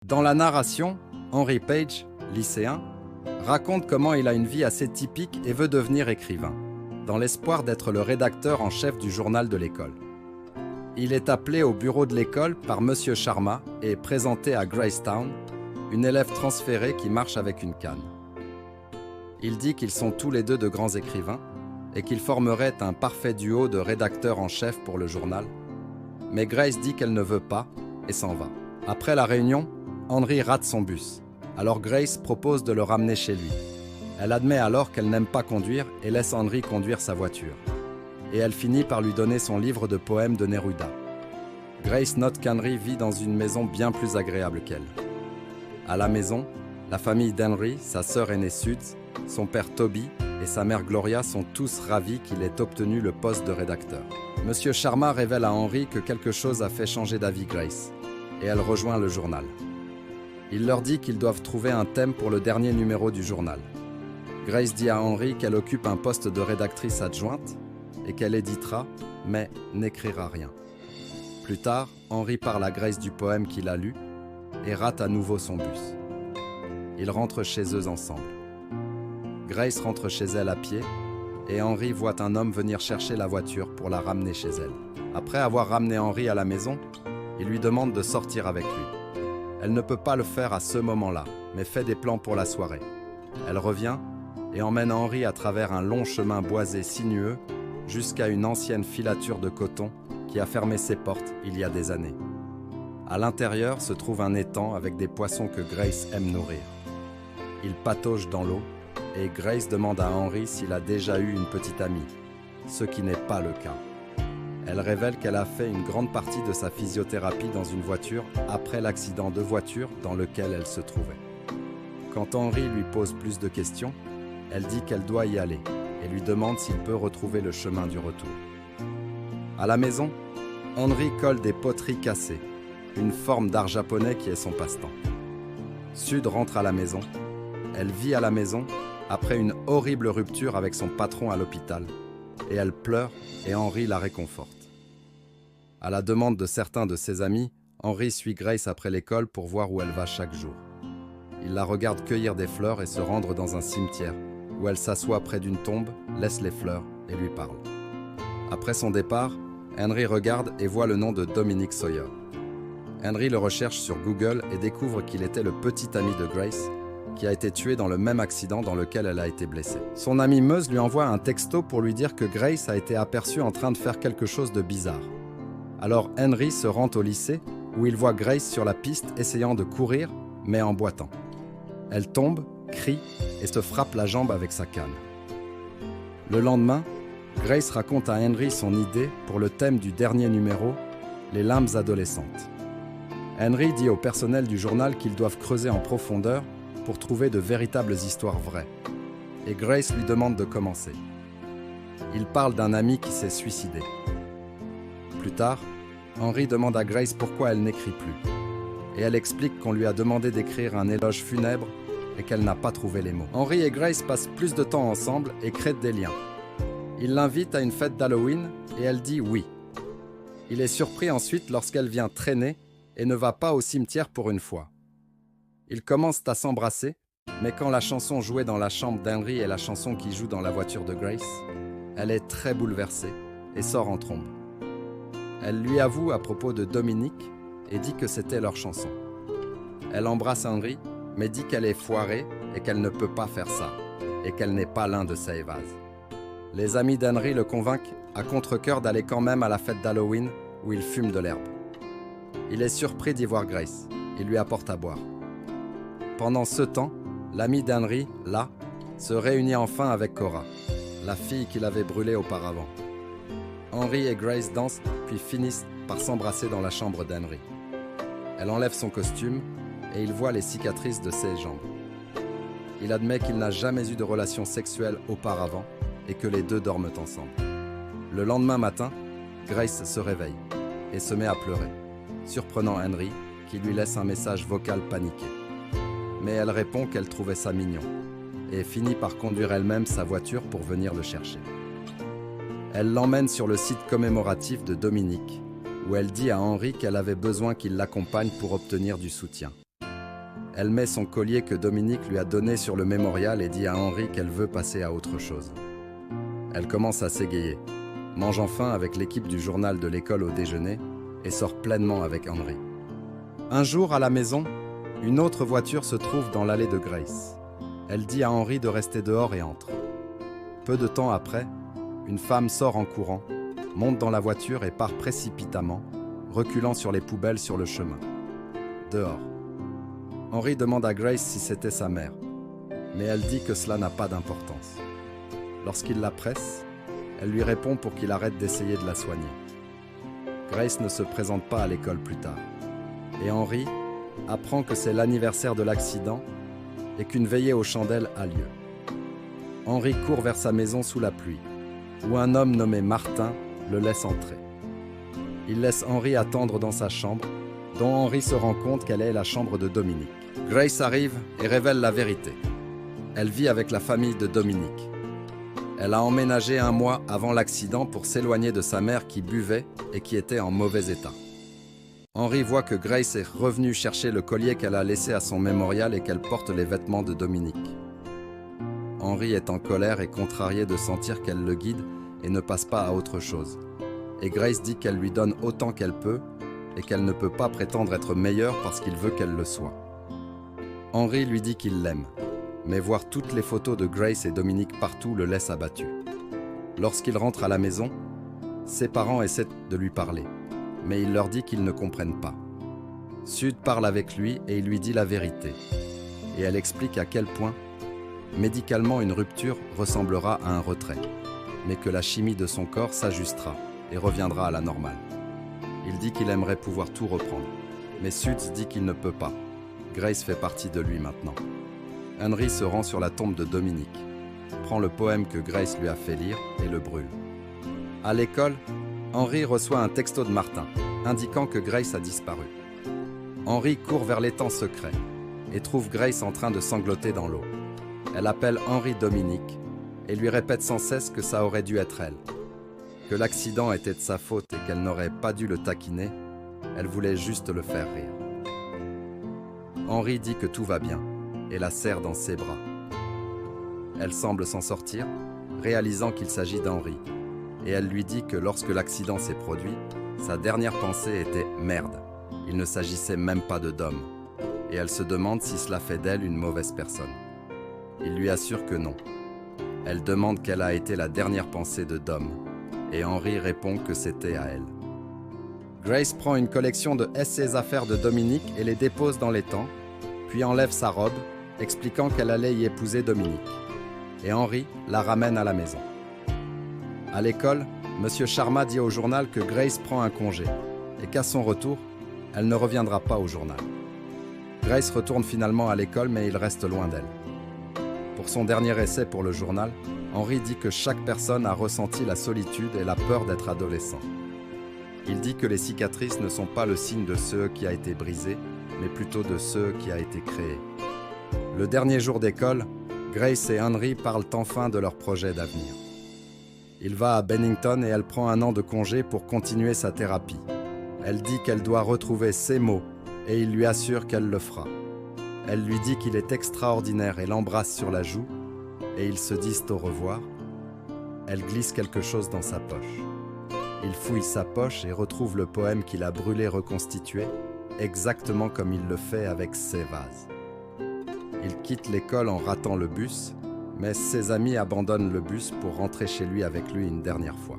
Dans la narration, Henry Page, lycéen, raconte comment il a une vie assez typique et veut devenir écrivain, dans l'espoir d'être le rédacteur en chef du journal de l'école. Il est appelé au bureau de l'école par Monsieur Sharma et présenté à Gracetown, une élève transférée qui marche avec une canne. Il dit qu'ils sont tous les deux de grands écrivains et qu'ils formeraient un parfait duo de rédacteurs en chef pour le journal, mais Grace dit qu'elle ne veut pas et s'en va. Après la réunion, Henry rate son bus, alors Grace propose de le ramener chez lui. Elle admet alors qu'elle n'aime pas conduire et laisse Henry conduire sa voiture. Et elle finit par lui donner son livre de poèmes de Neruda. Grace note qu'Henry vit dans une maison bien plus agréable qu'elle. À la maison, la famille d'Henry, sa sœur aînée Suds, son père Toby et sa mère Gloria sont tous ravis qu'il ait obtenu le poste de rédacteur. Monsieur Sharma révèle à Henry que quelque chose a fait changer d'avis Grace, et elle rejoint le journal. Il leur dit qu'ils doivent trouver un thème pour le dernier numéro du journal. Grace dit à Henry qu'elle occupe un poste de rédactrice adjointe et qu'elle éditera, mais n'écrira rien. Plus tard, Henry parle à Grace du poème qu'il a lu et rate à nouveau son bus. Ils rentrent chez eux ensemble. Grace rentre chez elle à pied et Henry voit un homme venir chercher la voiture pour la ramener chez elle. Après avoir ramené Henry à la maison, il lui demande de sortir avec lui. Elle ne peut pas le faire à ce moment-là, mais fait des plans pour la soirée. Elle revient et emmène Henry à travers un long chemin boisé sinueux jusqu'à une ancienne filature de coton qui a fermé ses portes il y a des années. À l'intérieur se trouve un étang avec des poissons que Grace aime nourrir. Il patauge dans l'eau et Grace demande à Henry s'il a déjà eu une petite amie, ce qui n'est pas le cas. Elle révèle qu'elle a fait une grande partie de sa physiothérapie dans une voiture après l'accident de voiture dans lequel elle se trouvait. Quand Henry lui pose plus de questions, elle dit qu'elle doit y aller et lui demande s'il peut retrouver le chemin du retour. À la maison, Henry colle des poteries cassées, une forme d'art japonais qui est son passe-temps. Sud rentre à la maison. Elle vit à la maison après une horrible rupture avec son patron à l'hôpital, et elle pleure et Henry la réconforte. À la demande de certains de ses amis, Henry suit Grace après l'école pour voir où elle va chaque jour. Il la regarde cueillir des fleurs et se rendre dans un cimetière, où elle s'assoit près d'une tombe, laisse les fleurs et lui parle. Après son départ, Henry regarde et voit le nom de Dominic Sawyer. Henry le recherche sur Google et découvre qu'il était le petit ami de Grace, qui a été tué dans le même accident dans lequel elle a été blessée. Son ami Meuse lui envoie un texto pour lui dire que Grace a été aperçue en train de faire quelque chose de bizarre. Alors Henry se rend au lycée, où il voit Grace sur la piste essayant de courir, mais en boitant. Elle tombe, crie et se frappe la jambe avec sa canne. Le lendemain, Grace raconte à Henry son idée pour le thème du dernier numéro, les limbes adolescentes. Henry dit au personnel du journal qu'ils doivent creuser en profondeur pour trouver de véritables histoires vraies. Et Grace lui demande de commencer. Il parle d'un ami qui s'est suicidé. Plus tard, Henry demande à Grace pourquoi elle n'écrit plus. Et elle explique qu'on lui a demandé d'écrire un éloge funèbre et qu'elle n'a pas trouvé les mots. Henry et Grace passent plus de temps ensemble et créent des liens. Il l'invite à une fête d'Halloween et elle dit oui. Il est surpris ensuite lorsqu'elle vient traîner et ne va pas au cimetière pour une fois. Ils commencent à s'embrasser, mais quand la chanson jouée dans la chambre d'Henry est la chanson qui joue dans la voiture de Grace, elle est très bouleversée et sort en trombe. Elle lui avoue à propos de Dominic et dit que c'était leur chanson. Elle embrasse Henry, mais dit qu'elle est foirée et qu'elle ne peut pas faire ça, et qu'elle n'est pas l'un de ses vases. Les amis d'Henry le convainquent à contre-cœur d'aller quand même à la fête d'Halloween où il fume de l'herbe. Il est surpris d'y voir Grace. Il lui apporte à boire. Pendant ce temps, l'ami d'Henry, là, se réunit enfin avec Cora, la fille qu'il avait brûlée auparavant. Henry et Grace dansent, puis finissent par s'embrasser dans la chambre d'Henry. Elle enlève son costume et il voit les cicatrices de ses jambes. Il admet qu'il n'a jamais eu de relation sexuelle auparavant et que les deux dorment ensemble. Le lendemain matin, Grace se réveille et se met à pleurer, surprenant Henry qui lui laisse un message vocal paniqué. Mais elle répond qu'elle trouvait ça mignon et finit par conduire elle-même sa voiture pour venir le chercher. Elle l'emmène sur le site commémoratif de Dominic, où elle dit à Henry qu'elle avait besoin qu'il l'accompagne pour obtenir du soutien. Elle met son collier que Dominique lui a donné sur le mémorial et dit à Henry qu'elle veut passer à autre chose. Elle commence à s'égayer, mange enfin avec l'équipe du journal de l'école au déjeuner et sort pleinement avec Henry. Un jour, à la maison, une autre voiture se trouve dans l'allée de Grace. Elle dit à Henry de rester dehors et entre. Peu de temps après, une femme sort en courant, monte dans la voiture et part précipitamment, reculant sur les poubelles sur le chemin. Dehors. Henry demande à Grace si c'était sa mère, mais elle dit que cela n'a pas d'importance. Lorsqu'il la presse, elle lui répond pour qu'il arrête d'essayer de la soigner. Grace ne se présente pas à l'école plus tard, et Henry apprend que c'est l'anniversaire de l'accident et qu'une veillée aux chandelles a lieu. Henry court vers sa maison sous la pluie, où un homme nommé Martin le laisse entrer. Il laisse Henry attendre dans sa chambre, dont Henry se rend compte qu'elle est la chambre de Dominique. Grace arrive et révèle la vérité. Elle vit avec la famille de Dominique. Elle a emménagé un mois avant l'accident pour s'éloigner de sa mère qui buvait et qui était en mauvais état. Henry voit que Grace est revenue chercher le collier qu'elle a laissé à son mémorial et qu'elle porte les vêtements de Dominique. Henry est en colère et contrarié de sentir qu'elle le guide et ne passe pas à autre chose. Et Grace dit qu'elle lui donne autant qu'elle peut et qu'elle ne peut pas prétendre être meilleure parce qu'il veut qu'elle le soit. Henry lui dit qu'il l'aime, mais voir toutes les photos de Grace et Dominique partout le laisse abattu. Lorsqu'il rentre à la maison, ses parents essaient de lui parler, mais il leur dit qu'ils ne comprennent pas. Sud parle avec lui et il lui dit la vérité, et elle explique à quel point, médicalement, une rupture ressemblera à un retrait, mais que la chimie de son corps s'ajustera et reviendra à la normale. Il dit qu'il aimerait pouvoir tout reprendre, mais Sud dit qu'il ne peut pas. Grace fait partie de lui maintenant. Henry se rend sur la tombe de Dominique, prend le poème que Grace lui a fait lire et le brûle. À l'école, Henry reçoit un texto de Martin, indiquant que Grace a disparu. Henry court vers l'étang secret et trouve Grace en train de sangloter dans l'eau. Elle appelle Henry Dominique et lui répète sans cesse que ça aurait dû être elle, que l'accident était de sa faute et qu'elle n'aurait pas dû le taquiner, elle voulait juste le faire rire. Henry dit que tout va bien et la serre dans ses bras. Elle semble s'en sortir, réalisant qu'il s'agit d'Henry, et elle lui dit que lorsque l'accident s'est produit, sa dernière pensée était « merde ». Il ne s'agissait même pas de Dom, et elle se demande si cela fait d'elle une mauvaise personne. Il lui assure que non. Elle demande quelle a été la dernière pensée de Dom, et Henry répond que c'était à elle. Grace prend une collection de ses affaires de Dominique et les dépose dans l'étang, puis enlève sa robe, expliquant qu'elle allait y épouser Dominique. Et Henry la ramène à la maison. À l'école, M. Sharma dit au journal que Grace prend un congé et qu'à son retour, elle ne reviendra pas au journal. Grace retourne finalement à l'école, mais il reste loin d'elle. Pour son dernier essai pour le journal, Henry dit que chaque personne a ressenti la solitude et la peur d'être adolescent. Il dit que les cicatrices ne sont pas le signe de ce qui a été brisé, mais plutôt de ce qui a été créé. Le dernier jour d'école, Grace et Henry parlent enfin de leur projet d'avenir. Il va à Bennington et elle prend un an de congé pour continuer sa thérapie. Elle dit qu'elle doit retrouver ses mots et il lui assure qu'elle le fera. Elle lui dit qu'il est extraordinaire et l'embrasse sur la joue et ils se disent au revoir. Elle glisse quelque chose dans sa poche. Il fouille sa poche et retrouve le poème qu'il a brûlé reconstitué, exactement comme il le fait avec ses vases. Il quitte l'école en ratant le bus, mais ses amis abandonnent le bus pour rentrer chez lui avec lui une dernière fois.